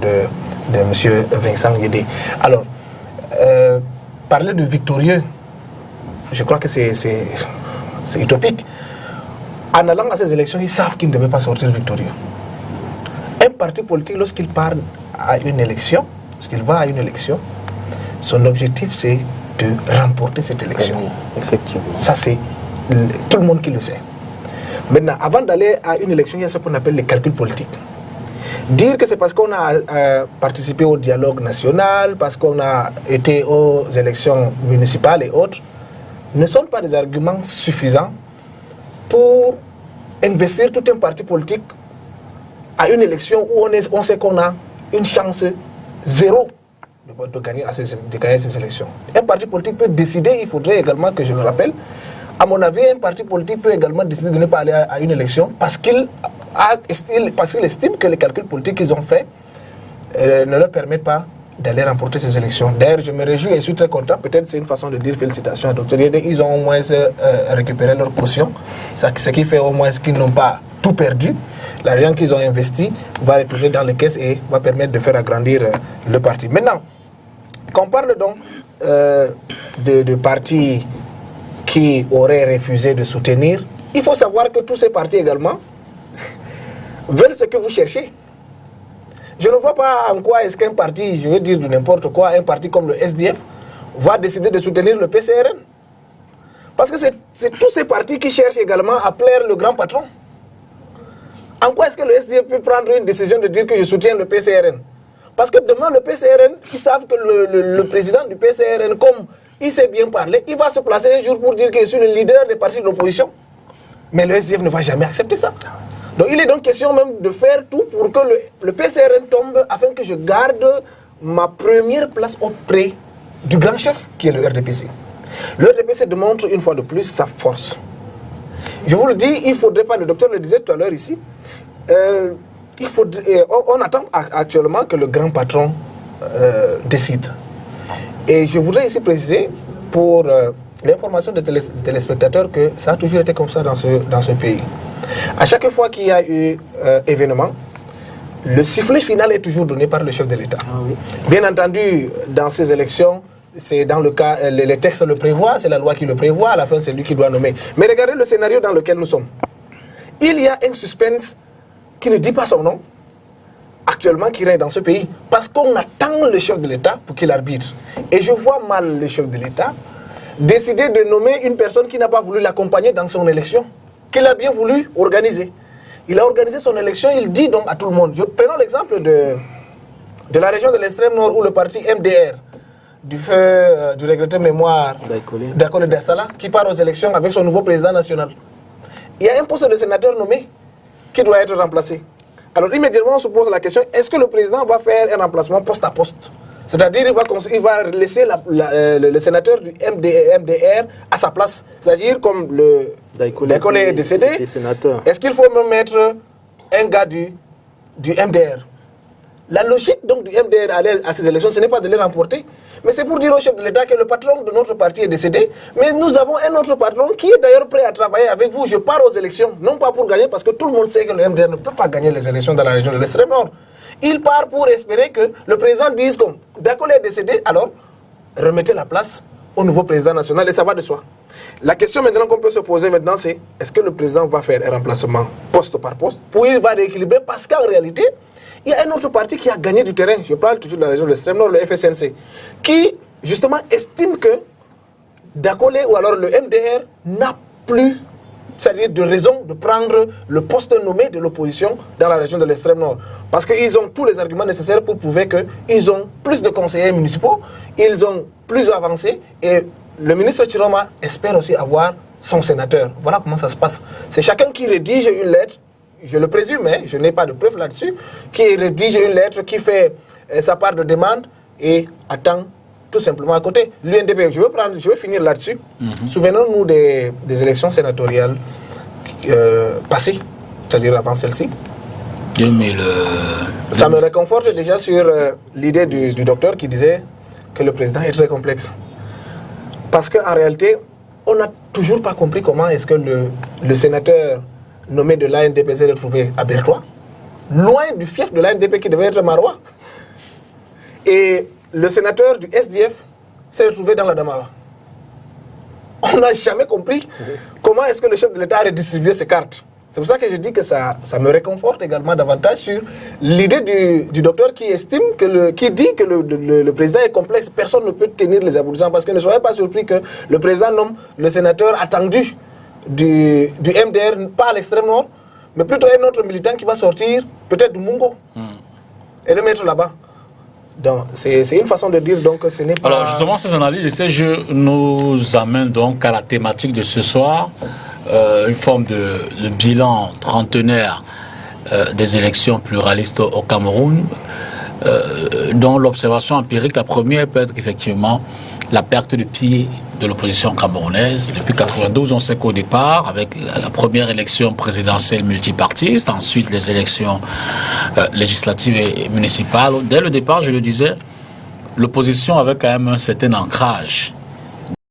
de M. Vincent Guédé. Alors, parler de victorieux, je crois que c'est utopique. En allant à ces élections, ils savent qu'ils ne devaient pas sortir victorieux. Un parti politique, lorsqu'il part à une élection, lorsqu'il va à une élection, son objectif c'est de remporter cette élection. Oui, effectivement. Ça c'est tout le monde qui le sait. Maintenant, avant d'aller à une élection, il y a ce qu'on appelle les calculs politiques. Dire que c'est parce qu'on a participé au dialogue national, parce qu'on a été aux élections municipales et autres, ne sont pas des arguments suffisants pour investir tout un parti politique à une élection où on sait qu'on a une chance zéro de gagner ces élections. Un parti politique peut décider, il faudrait également que je le rappelle, à mon avis, un parti politique peut également décider de ne pas aller à une élection parce qu'il estime que les calculs politiques qu'ils ont faits ne leur permettent pas d'aller remporter ces élections. D'ailleurs, je me réjouis et je suis très content. Peut-être c'est une façon de dire félicitations à Dr. Guédé. Ils ont au moins récupéré leur caution, ce qui fait au moins qu'ils n'ont pas tout perdu. L'argent qu'ils ont investi va retourner dans les caisses et va permettre de faire agrandir le parti. Maintenant, quand on parle donc de partis qui auraient refusé de soutenir, il faut savoir que tous ces partis également veulent ce que vous cherchez. Je ne vois pas en quoi est-ce qu'un parti, je veux dire de n'importe quoi, un parti comme le SDF va décider de soutenir le PCRN. Parce que c'est tous ces partis qui cherchent également à plaire le grand patron. En quoi est-ce que le SDF peut prendre une décision de dire que je soutiens le PCRN? Parce que demain, le PCRN, ils savent que le président du PCRN, comme il sait bien parler, il va se placer un jour pour dire que je suis le leader des partis de l'opposition. Mais le SDF ne va jamais accepter ça. Donc il est donc question même de faire tout pour que le PCRN tombe afin que je garde ma première place auprès du grand chef qui est le RDPC. Le RDPC démontre une fois de plus sa force. Je vous le dis, il ne faudrait pas, le docteur le disait tout à l'heure ici, on attend actuellement que le grand patron décide. Et je voudrais ici préciser pour l'information des téléspectateurs que ça a toujours été comme ça dans ce pays. À chaque fois qu'il y a eu événement, le sifflet final est toujours donné par le chef de l'État. Ah oui. Bien entendu, dans ces élections, c'est dans le cas, les textes le prévoient, c'est la loi qui le prévoit, à la fin c'est lui qui doit nommer. Mais regardez le scénario dans lequel nous sommes. Il y a un suspense qui ne dit pas son nom, actuellement qui règne dans ce pays, parce qu'on attend le chef de l'État pour qu'il arbitre. Et je vois mal le chef de l'État décider de nommer une personne qui n'a pas voulu l'accompagner dans son élection, qu'il a bien voulu organiser. Il a organisé son élection, il dit donc à tout le monde. Prenons l'exemple de la région de l'extrême nord où le parti MDR, du feu du regretté mémoire d'Akole Dassala, qui part aux élections avec son nouveau président national. Il y a un poste de sénateur nommé qui doit être remplacé. Alors immédiatement on se pose la question, est-ce que le président va faire un remplacement poste à poste? C'est-à-dire il va laisser le sénateur du MDR à sa place. C'est-à-dire comme le Daikole est décédé, est-ce qu'il faut même mettre un gars du MDR? La logique donc du MDR à ces élections, ce n'est pas de les remporter, mais c'est pour dire au chef de l'État que le patron de notre parti est décédé, mais nous avons un autre patron qui est d'ailleurs prêt à travailler avec vous. Je pars aux élections, non pas pour gagner, parce que tout le monde sait que le MDR ne peut pas gagner les élections dans la région de l'extrême nord. Il part pour espérer que le président dise comme Daikole est décédé, alors remettez la place au nouveau président national et ça va de soi. La question maintenant qu'on peut se poser maintenant, c'est est-ce que le président va faire un remplacement poste par poste, puis il va rééquilibrer, parce qu'en réalité, il y a un autre parti qui a gagné du terrain, je parle toujours de la région de l'extrême nord, le FSNC, qui justement estime que Daikole ou alors le MDR n'a plus, c'est-à-dire de raison de prendre le poste nommé de l'opposition dans la région de l'extrême nord. Parce qu'ils ont tous les arguments nécessaires pour prouver qu'ils ont plus de conseillers municipaux, ils ont plus avancé, et le ministre Chiroma espère aussi avoir son sénateur. Voilà comment ça se passe. C'est chacun qui rédige une lettre, je le présume, mais je n'ai pas de preuve là-dessus, qui rédige une lettre, qui fait sa part de demande et attend tout simplement à côté. L'UNDP, je vais finir là-dessus. Souvenons-nous des élections sénatoriales passées, c'est-à-dire avant celle-ci. Ça me réconforte déjà sur l'idée du docteur qui disait que le président est très complexe. Parce qu'en réalité, on n'a toujours pas compris comment est-ce que le sénateur nommé de l'ANDP s'est retrouvé à Bertois, loin du fief de l'ANDP qui devait être Marois. Et le sénateur du SDF s'est retrouvé dans la Damara. On n'a jamais compris comment est-ce que le chef de l'État a redistribué ses cartes. C'est pour ça que je dis que ça me réconforte également davantage sur l'idée du docteur qui estime, qui dit que le président est complexe. Personne ne peut tenir les aboutissants parce que ne soyez pas surpris que le président nomme le sénateur attendu du MDR, pas à l'extrême nord, mais plutôt un autre militant qui va sortir, peut-être du Mungo, et le mettre là-bas. Donc, c'est une façon de dire donc, que ce n'est pas... Alors justement, ces analyses et ces jeux nous amènent donc à la thématique de ce soir, une forme de bilan trentenaire des élections pluralistes au Cameroun, dont l'observation empirique, la première peut être effectivement la perte de pied de l'opposition camerounaise. Depuis 1992, on sait qu'au départ, avec la première élection présidentielle multipartiste, ensuite les élections législatives et municipales, dès le départ, je le disais, l'opposition avait quand même un certain ancrage